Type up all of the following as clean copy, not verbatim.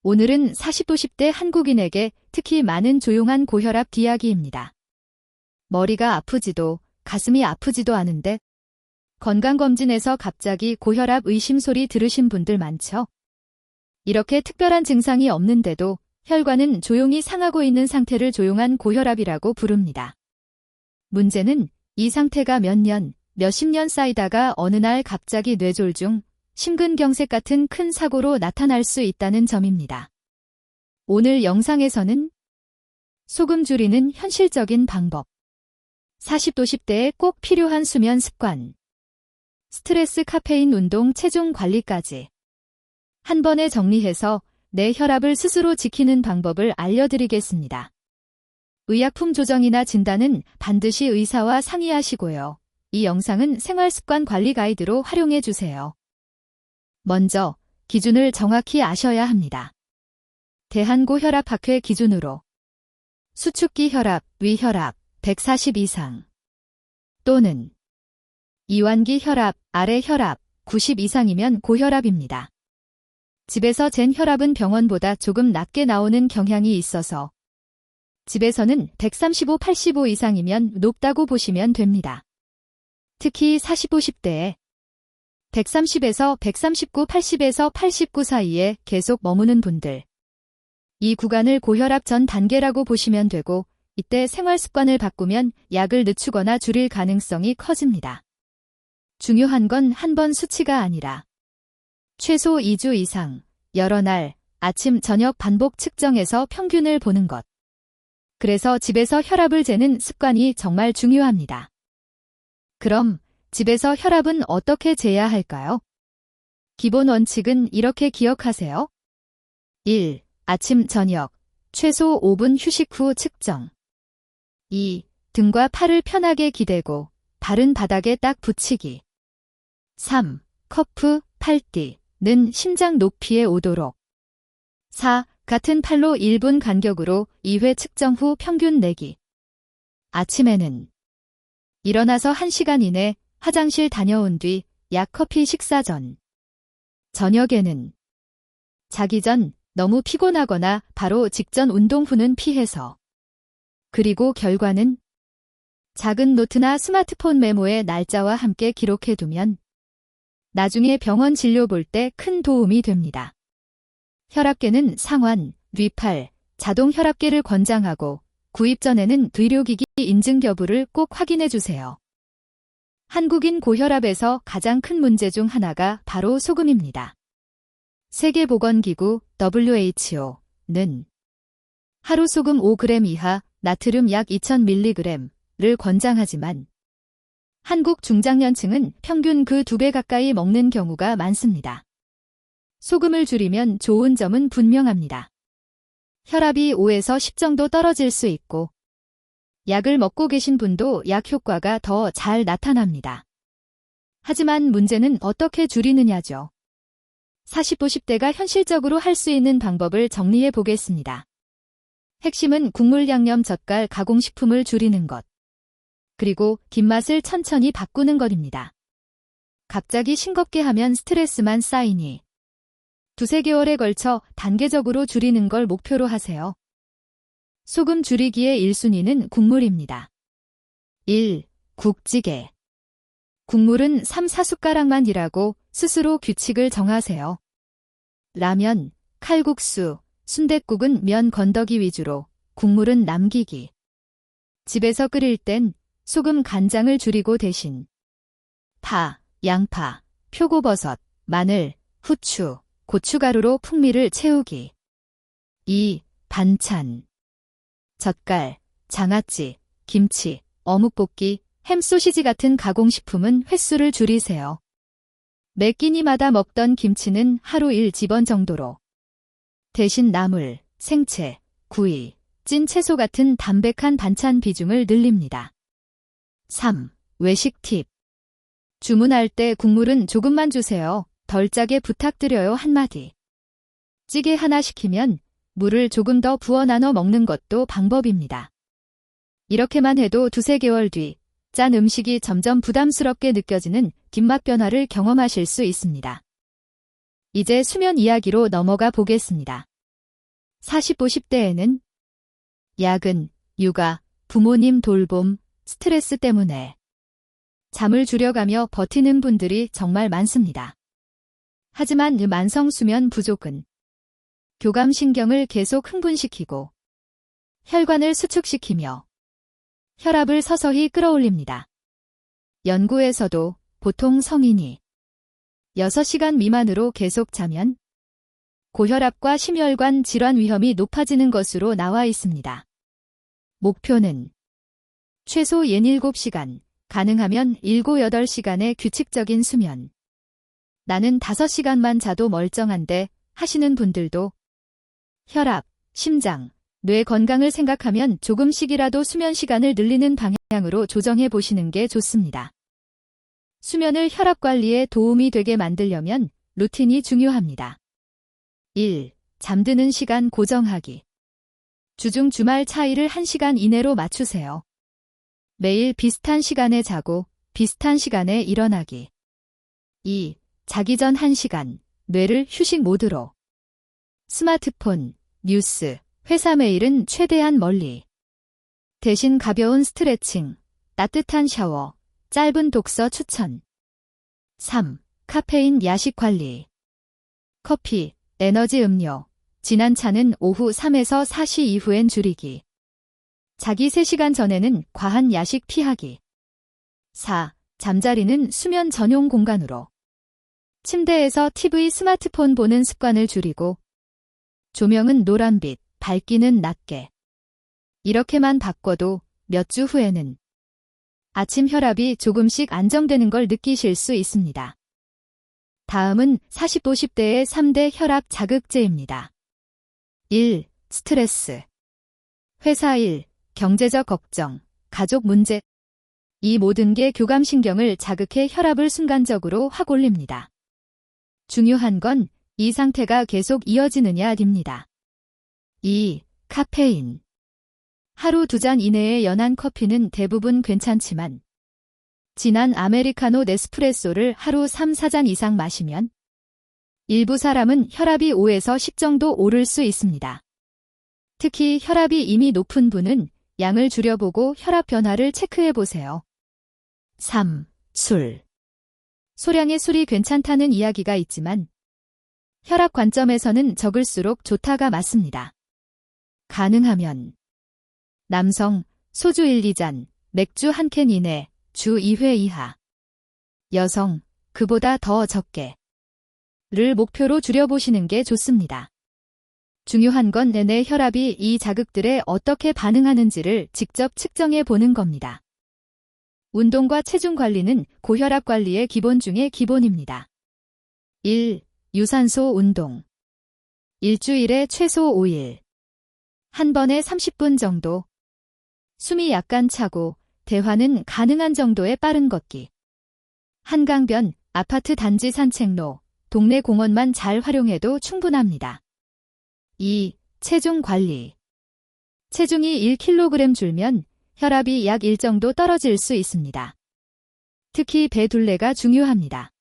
오늘은 40, 50대 한국인에게 특히 많은 조용한 고혈압 이야기입니다. 머리가 아프지도 가슴이 아프지도 않은데 건강검진에서 갑자기 고혈압 의심 소리 들으신 분들 많죠? 이렇게 특별한 증상이 없는데도 혈관은 조용히 상하고 있는 상태를 조용한 고혈압이라고 부릅니다. 문제는 이 상태가 몇 년, 몇십 년 쌓이다가 어느 날 갑자기 뇌졸중, 심근경색 같은 큰 사고로 나타날 수 있다는 점입니다. 오늘 영상에서는 소금 줄이는 현실적인 방법, 40, 50대에 꼭 필요한 수면 습관, 스트레스, 카페인, 운동, 체중 관리까지 한 번에 정리해서 내 혈압을 스스로 지키는 방법을 알려드리겠습니다. 의약품 조정이나 진단은 반드시 의사와 상의하시고요. 이 영상은 생활습관 관리 가이드로 활용해주세요. 먼저 기준을 정확히 아셔야 합니다. 대한고혈압학회 기준으로 수축기 혈압, 위혈압 140 이상 또는 이완기 혈압, 아래 혈압 90 이상이면 고혈압입니다. 집에서 잰 혈압은 병원보다 조금 낮게 나오는 경향이 있어서 집에서는 135, 85 이상이면 높다고 보시면 됩니다. 특히 40, 50대에 130에서 139, 80에서 89 사이에 계속 머무는 분들. 이 구간을 고혈압 전 단계라고 보시면 되고 이때 생활습관을 바꾸면 약을 늦추거나 줄일 가능성이 커집니다. 중요한 건 한 번 수치가 아니라 최소 2주 이상, 여러 날, 아침, 저녁 반복 측정해서 평균을 보는 것. 그래서 집에서 혈압을 재는 습관이 정말 중요합니다. 그럼 집에서 혈압은 어떻게 재야 할까요? 기본 원칙은 이렇게 기억하세요. 1. 아침, 저녁, 최소 5분 휴식 후 측정. 2. 등과 팔을 편하게 기대고 발은 바닥에 딱 붙이기. 3. 커프, 팔띠는 심장 높이에 오도록. 4. 같은 팔로 1분 간격으로 2회 측정 후 평균 내기. 아침에는 일어나서 1시간 이내 화장실 다녀온 뒤 약 커피 식사 전. 저녁에는 자기 전 너무 피곤하거나 바로 직전 운동 후는 피해서. 그리고 결과는 작은 노트나 스마트폰 메모에 날짜와 함께 기록해두면 나중에 병원 진료 볼 때 큰 도움이 됩니다. 혈압계는 상완, 위팔, 자동 혈압계를 권장하고 구입 전에는 의료기기 인증 여부를 꼭 확인해 주세요. 한국인 고혈압에서 가장 큰 문제 중 하나가 바로 소금입니다. 세계보건기구 WHO는 하루 소금 5g 이하, 나트륨 약 2000mg를 권장하지만 한국 중장년층은 평균 그 2배 가까이 먹는 경우가 많습니다. 소금을 줄이면 좋은 점은 분명합니다. 혈압이 5에서 10 정도 떨어질 수 있고 약을 먹고 계신 분도 약 효과가 더 잘 나타납니다. 하지만 문제는 어떻게 줄이느냐죠. 40, 50대가 현실적으로 할 수 있는 방법을 정리해 보겠습니다. 핵심은 국물, 양념, 젓갈, 가공식품을 줄이는 것. 그리고 김맛을 천천히 바꾸는 것입니다. 갑자기 싱겁게 하면 스트레스만 쌓이니 2~3개월에 걸쳐 단계적으로 줄이는 걸 목표로 하세요. 소금 줄이기의 1순위는 국물입니다. 1. 국찌개. 국물은 3~4숟가락만이라고 스스로 규칙을 정하세요. 라면, 칼국수, 순댓국은 면 건더기 위주로, 국물은 남기기. 집에서 끓일 땐 소금, 간장을 줄이고 대신 파, 양파, 표고버섯, 마늘, 후추, 고춧가루로 풍미를 채우기. 2. 반찬. 젓갈, 장아찌, 김치, 어묵볶이, 햄, 소시지 같은 가공식품은 횟수를 줄이세요. 매 끼니마다 먹던 김치는 하루 1집안 정도로. 대신 나물, 생채, 구이, 찐 채소 같은 담백한 반찬 비중을 늘립니다. 3. 외식 팁. 주문할 때 국물은 조금만 주세요. 덜 짜게 부탁드려요 한마디. 찌개 하나 시키면 물을 조금 더 부어 나눠 먹는 것도 방법입니다. 이렇게만 해도 2~3개월 뒤 짠 음식이 점점 부담스럽게 느껴지는 뒷맛 변화를 경험하실 수 있습니다. 이제 수면 이야기로 넘어가 보겠습니다. 40, 50대에는 야근, 육아, 부모님 돌봄, 스트레스 때문에 잠을 줄여가며 버티는 분들이 정말 많습니다. 하지만 이 만성 수면 부족은 교감신경을 계속 흥분시키고 혈관을 수축시키며 혈압을 서서히 끌어올립니다. 연구에서도 보통 성인이 6시간 미만으로 계속 자면 고혈압과 심혈관 질환 위험이 높아지는 것으로 나와 있습니다. 목표는 최소 7시간, 가능하면 7, 8시간의 규칙적인 수면. 나는 5시간만 자도 멀쩡한데 하시는 분들도 혈압, 심장, 뇌 건강을 생각하면 조금씩이라도 수면 시간을 늘리는 방향으로 조정해 보시는 게 좋습니다. 수면을 혈압 관리에 도움이 되게 만들려면 루틴이 중요합니다. 1. 잠드는 시간 고정하기. 주중 주말 차이를 1시간 이내로 맞추세요. 매일 비슷한 시간에 자고 비슷한 시간에 일어나기. 2. 자기 전 1시간, 뇌를 휴식 모드로. 스마트폰, 뉴스, 회사 메일은 최대한 멀리. 대신 가벼운 스트레칭, 따뜻한 샤워, 짧은 독서 추천. 3. 카페인 야식 관리. 커피, 에너지 음료, 진한 차는 오후 3에서 4시 이후엔 줄이기. 자기 3시간 전에는 과한 야식 피하기. 4. 잠자리는 수면 전용 공간으로. 침대에서 TV, 스마트폰 보는 습관을 줄이고 조명은 노란빛, 밝기는 낮게. 이렇게만 바꿔도 몇 주 후에는 아침 혈압이 조금씩 안정되는 걸 느끼실 수 있습니다. 다음은 40, 50대의 3대 혈압 자극제입니다. 1. 스트레스. 회사 일, 경제적 걱정, 가족 문제. 이 모든 게 교감신경을 자극해 혈압을 순간적으로 확 올립니다. 중요한 건 이 상태가 계속 이어지느냐입니다. 2. 카페인. 하루 2잔 이내의 연한 커피는 대부분 괜찮지만 진한 아메리카노 네스프레소를 하루 3, 4잔 이상 마시면 일부 사람은 혈압이 5에서 10 정도 오를 수 있습니다. 특히 혈압이 이미 높은 분은 양을 줄여보고 혈압 변화를 체크해보세요. 3. 술. 소량의 술이 괜찮다는 이야기가 있지만 혈압 관점에서는 적을수록 좋다가 맞습니다. 가능하면 남성, 소주 1, 2잔, 맥주 1캔 이내, 주 2회 이하. 여성, 그보다 더 적게. 를 목표로 줄여보시는 게 좋습니다. 중요한 건 내 혈압이 이 자극들에 어떻게 반응하는지를 직접 측정해 보는 겁니다. 운동과 체중 관리는 고혈압 관리의 기본 중의 기본입니다. 1. 유산소 운동. 일주일에 최소 5일. 한 번에 30분 정도. 숨이 약간 차고 대화는 가능한 정도의 빠른 걷기. 한강변, 아파트 단지 산책로, 동네 공원만 잘 활용해도 충분합니다. 2. 체중 관리. 체중이 1kg 줄면 혈압이 약 1 정도 떨어질 수 있습니다. 특히 배 둘레가 중요합니다.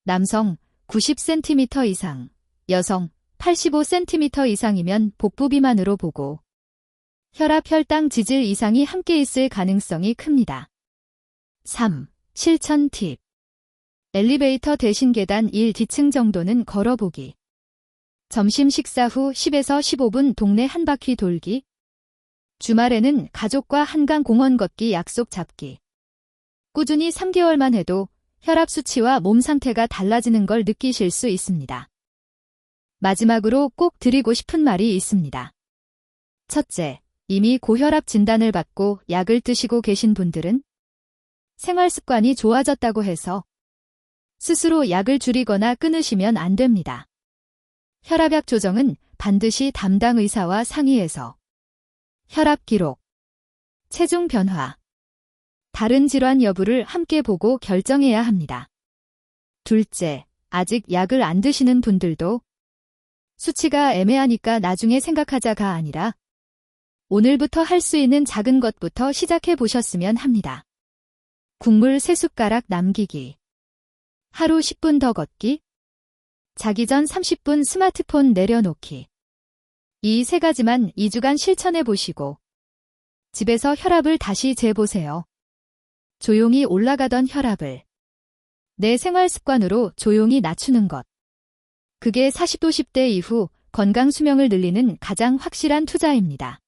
남성 90cm 이상, 여성 85cm 이상이면 복부 비만으로 보고 혈압, 혈당, 지질 이상이 함께 있을 가능성이 큽니다. 3. 실천 팁. 엘리베이터 대신 계단 1, D층 정도는 걸어보기. 점심 식사 후 10에서 15분 동네 한 바퀴 돌기. 주말에는 가족과 한강 공원 걷기 약속 잡기. 꾸준히 3개월만 해도 혈압 수치와 몸 상태가 달라지는 걸 느끼실 수 있습니다. 마지막으로 꼭 드리고 싶은 말이 있습니다. 첫째, 이미 고혈압 진단을 받고 약을 드시고 계신 분들은 생활 습관이 좋아졌다고 해서 스스로 약을 줄이거나 끊으시면 안 됩니다. 혈압약 조정은 반드시 담당 의사와 상의해서 혈압 기록, 체중 변화, 다른 질환 여부를 함께 보고 결정해야 합니다. 둘째, 아직 약을 안 드시는 분들도 수치가 애매하니까 나중에 생각하자가 아니라 오늘부터 할 수 있는 작은 것부터 시작해 보셨으면 합니다. 국물 3숟가락 남기기, 하루 10분 더 걷기, 자기 전 30분 스마트폰 내려놓기. 이 세 가지만 2주간 실천해 보시고 집에서 혈압을 다시 재보세요. 조용히 올라가던 혈압을 내 생활 습관으로 조용히 낮추는 것. 그게 40도 10대 이후 건강 수명을 늘리는 가장 확실한 투자입니다.